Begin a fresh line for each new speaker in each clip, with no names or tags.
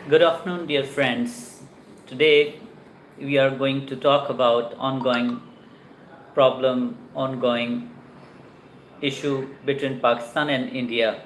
Good afternoon, dear friends. Today we are going to talk about ongoing issue between Pakistan and India,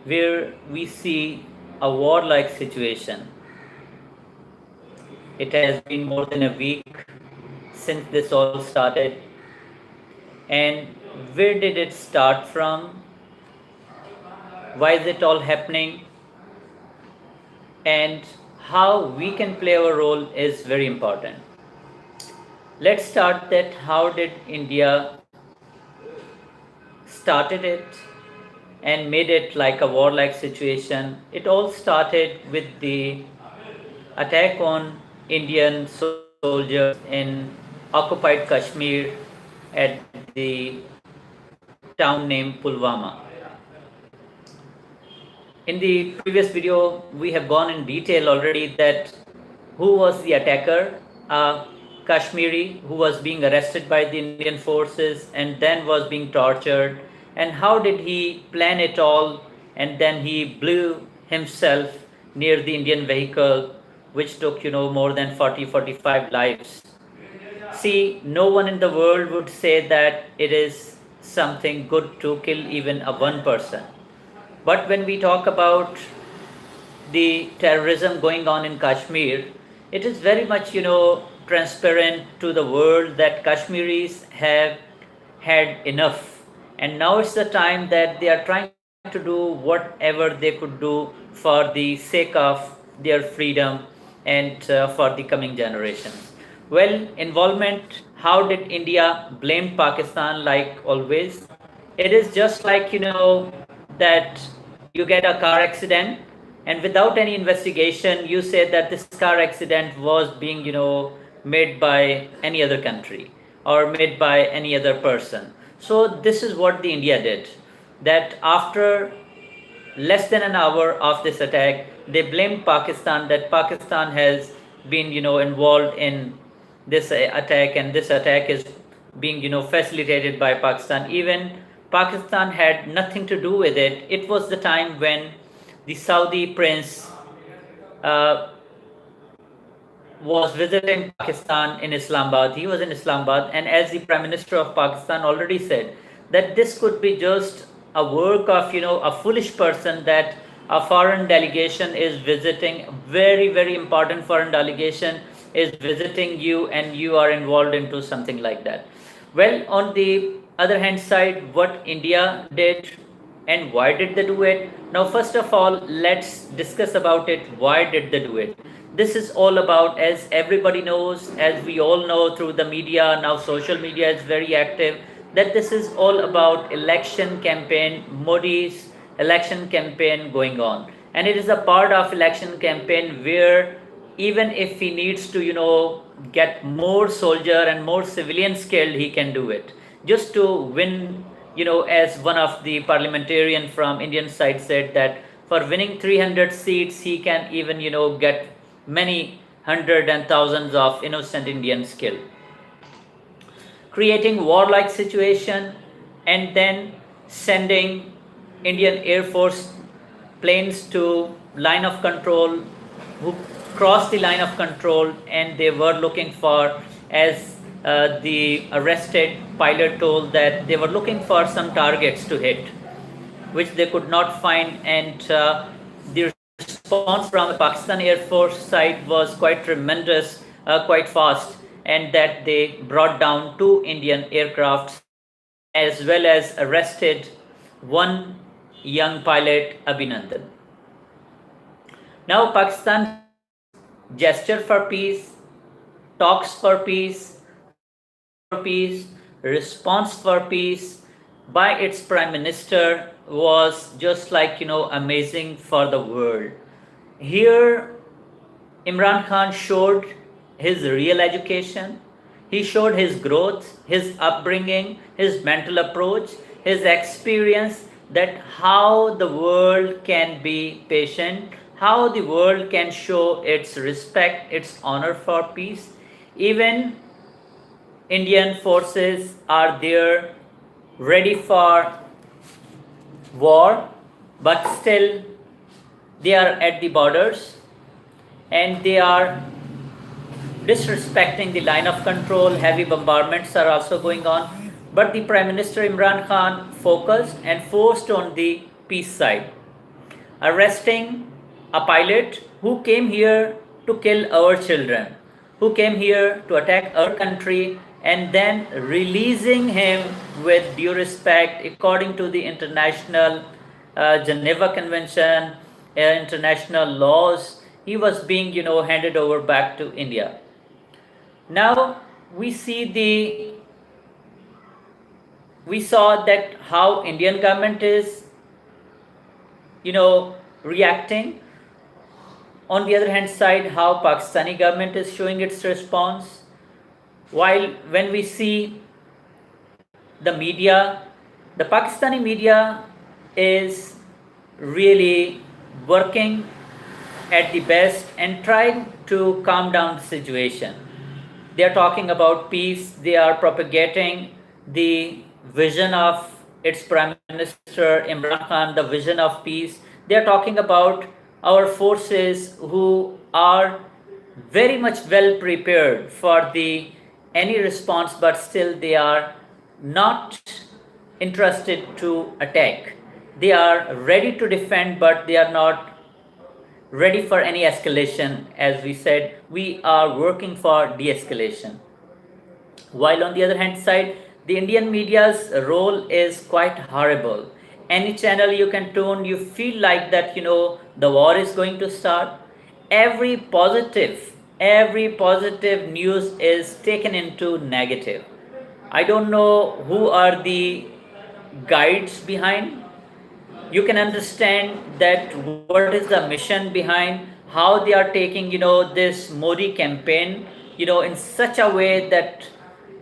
where we see a war-like situation. It has been more than a week since this all started, and where did it start from? Why is it all happening? And how we can play our role is very important. Let's start that how did India started it and made it like a warlike situation. It all started with the attack on Indian soldiers in occupied Kashmir at the town named Pulwama. In the previous video, we have gone in detail already that who was the attacker, a Kashmiri who was being arrested by the Indian forces and then was being tortured, and how did he plan it all, and then he blew himself near the Indian vehicle, which took more than 40-45 lives. See, no one in the world would say that it is something good to kill even a one person. But when we talk about the terrorism going on in Kashmir, it is very much, transparent to the world that Kashmiris have had enough. And now it's the time that they are trying to do whatever they could do for the sake of their freedom and for the coming generations. Well, involvement, how did India blame Pakistan like always? It is just like, that you get a car accident and without any investigation you say that this car accident was being made by any other country or made by any other person. So this is what the India did, that after less than an hour of this attack they blamed Pakistan, that Pakistan has been involved in this attack, and this attack is being facilitated by Pakistan. Even Pakistan had nothing to do with it. It was the time when the Saudi prince uh, was visiting Pakistan in Islamabad. He was in Islamabad, and as the Prime Minister of Pakistan already said, that this could be just a work of a foolish person, that a foreign delegation is visiting, very important foreign delegation is visiting you, and you are involved into something like that. Well, on the other hand side, what India did and why did they do it? Now, first of all, let's discuss about it. Why did they do it? This is all about, as everybody knows, as we all know through the media, now social media is very active, that this is all about election campaign, Modi's election campaign going on. And it is a part of election campaign where even if he needs to, get more soldier and more civilian skilled, he can do it just to win. As one of the parliamentarian from Indian side said, that for winning 300 seats, he can even, get many hundred and thousands of innocent Indians killed, creating warlike situation, and then sending Indian Air Force planes to line of control, who crossed the line of control, and they were looking for, as the arrested pilot told, that they were looking for some targets to hit, which they could not find, and the response from the Pakistan Air Force side was quite tremendous, quite fast, and that they brought down 2 Indian aircrafts as well as arrested one young pilot, Abhinandan. Now, Pakistan gesture for peace, talks for peace, calls for peace, response for peace by its prime minister was just like amazing for the world. Here, Imran Khan showed his real education. He showed his growth, his upbringing, his mental approach, his experience, that how the world can be patient, how the world can show its respect, its honor for peace. Even Indian forces are there ready for war, but still They are at the borders and they are disrespecting the line of control. Heavy bombardments are also going on. But the Prime Minister Imran Khan focused and forced on the peace side, arresting a pilot who came here to kill our children, who came here to attack our country, and then releasing him with due respect according to the international Geneva Convention, international laws. He was being, handed over back to India. Now we see we saw that how Indian government is, reacting. On the other hand side, how Pakistani government is showing its response. While when we see the media, the Pakistani media is really working at the best and trying to calm down the situation. They are talking about peace, they are propagating the vision of its Prime Minister Imran Khan, the vision of peace. They are talking about our forces who are very much well prepared for the any response, but still they are not interested to attack. They are ready to defend, but they are not ready for any escalation. As we said, we are working for de-escalation. While on the other hand side, the Indian media's role is quite horrible. Any channel you can tune, you feel like that, the war is going to start. Every positive news is taken into negative. I don't know who are the guides behind. You can understand that what is the mission behind, how they are taking, this Modi campaign, in such a way that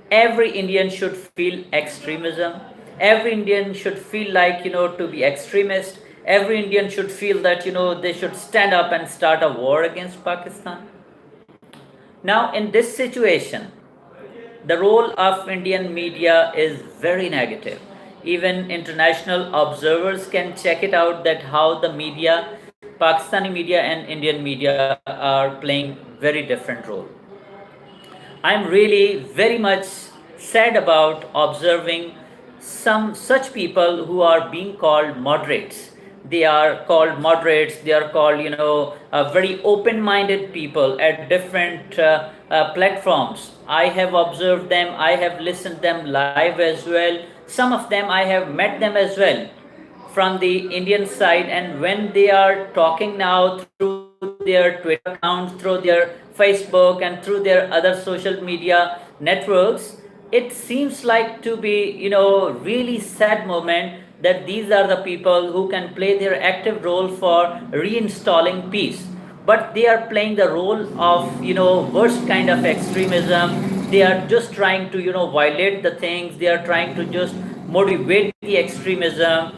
every Indian should feel extremism. Every Indian should feel like, to be extremist. Every Indian should feel that, they should stand up and start a war against Pakistan. Now, in this situation, the role of Indian media is very negative. Even international observers can check it out that how the media, Pakistani media and Indian media are playing very different role. I'm really very much sad about observing some such people who are being called moderates. They are called moderates, they are called, very open minded people at different platforms. I have observed them, I have listened them live as well. Some of them I have met them as well from the Indian side, and when they are talking now through their Twitter accounts, through their Facebook, and through their other social media networks, it seems like to be, really sad moment that these are the people who can play their active role for reinstalling peace. But they are playing the role of, worst kind of extremism. They are just trying to, violate the things. They are trying to just motivate the extremism.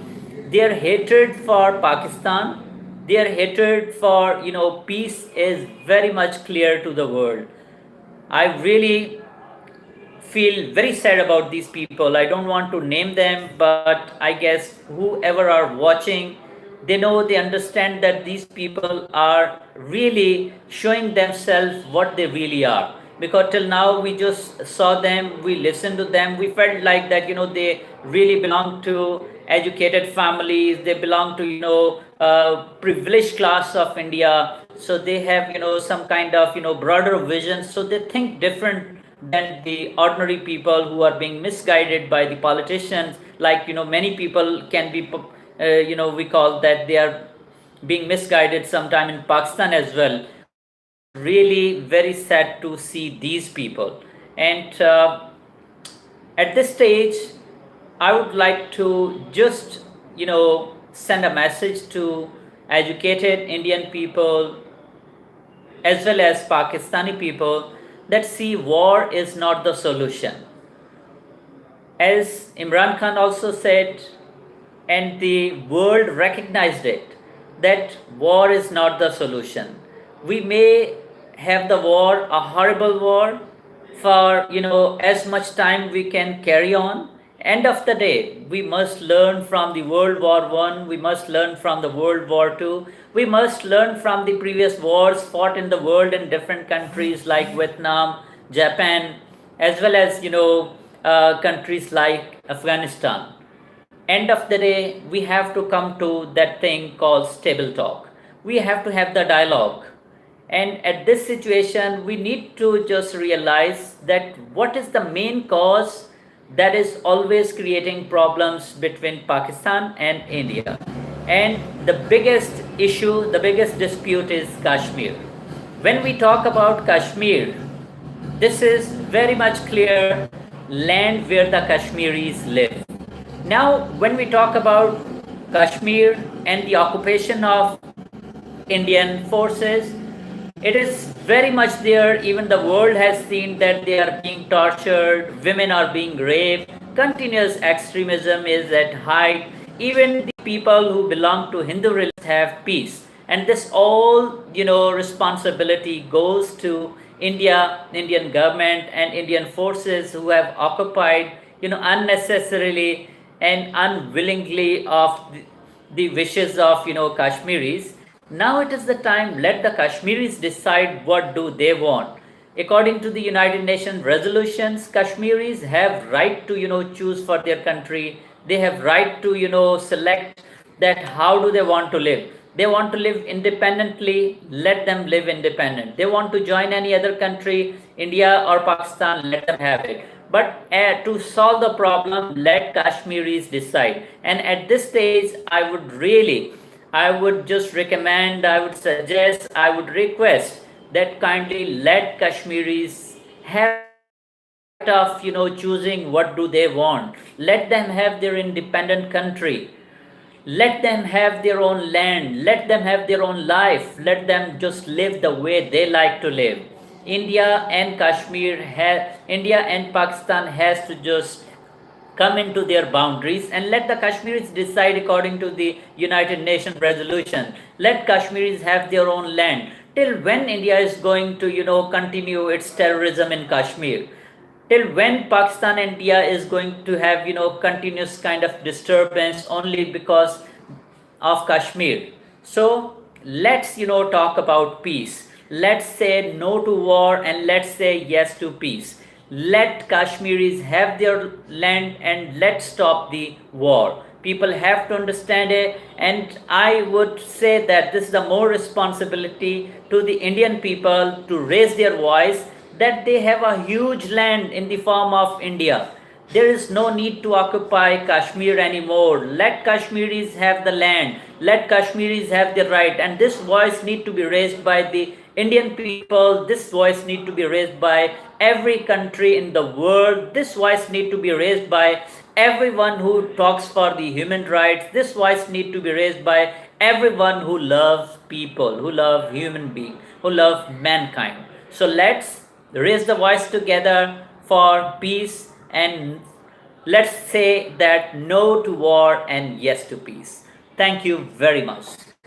Their hatred for Pakistan, their hatred for, peace is very much clear to the world. I really feel very sad about these people. I don't want to name them, but I guess whoever are watching, they know, they understand that these people are really showing themselves what they really are. Because till now we just saw them, we listened to them, we felt like that, they really belong to educated families, they belong to, privileged class of India. So they have, some kind of, broader vision. So they think different than the ordinary people who are being misguided by the politicians. Like, many people can be, we call that they are being misguided sometime in Pakistan as well. Really very sad to see these people. And at this stage, I would like to just, send a message to educated Indian people as well as Pakistani people that see, war is not the solution. As Imran Khan also said, and the world recognized it, that war is not the solution. We may have the war, a horrible war, for as much time we can carry on, End of the day, we must learn from the World War I, we must learn from the World War II, we must learn from the previous wars fought in the world in different countries like Vietnam, Japan, as well as countries like Afghanistan. End of the day, we have to come to that thing called stable talk. We have to have the dialogue. And at this situation, we need to just realize that what is the main cause that is always creating problems between Pakistan and India. And the biggest issue, the biggest dispute is Kashmir. When we talk about Kashmir, this is very much clear land where the Kashmiris live. Now, when we talk about Kashmir and the occupation of Indian forces, it is very much there. Even the world has seen that they are being tortured, women are being raped, continuous extremism is at height. Even the people who belong to Hindu religion have peace. And this all, responsibility goes to India, Indian government and Indian forces who have occupied, unnecessarily and unwillingly of the wishes of, Kashmiris. Now it is the time, let the Kashmiris decide what do they want. According to the United Nations resolutions, Kashmiris have right to, choose for their country. They have right to, select that how do they want to live. They want to live independently, let them live independent. They want to join any other country, India or Pakistan, let them have it. But to solve the problem, let Kashmiris decide. And at this stage, I would just recommend, I would suggest, I would request that kindly let Kashmiris have the right of, choosing what do they want. Let them have their independent country. Let them have their own land. Let them have their own life. Let them just live the way they like to live. India and Pakistan has to just come into their boundaries and let the Kashmiris decide according to the United Nations resolution. Let Kashmiris have their own land. Till when India is going to, continue its terrorism in Kashmir? Till when Pakistan and India is going to have, continuous kind of disturbance only because of Kashmir? So let's, talk about peace. Let's say no to war and let's say yes to peace. Let Kashmiris have their land and let's stop the war. People have to understand it, and I would say that this is the more responsibility to the Indian people to raise their voice that they have a huge land in the form of India. There is no need to occupy Kashmir anymore. Let Kashmiris have the land. Let Kashmiris have the right. And this voice need to be raised by the Indian people. This voice need to be raised by every country in the world. This voice need to be raised by everyone who talks for the human rights. This voice need to be raised by everyone who loves people, who love human beings, who love mankind. So let's raise the voice together for peace, and let's say that no to war and yes to peace. Thank you very much.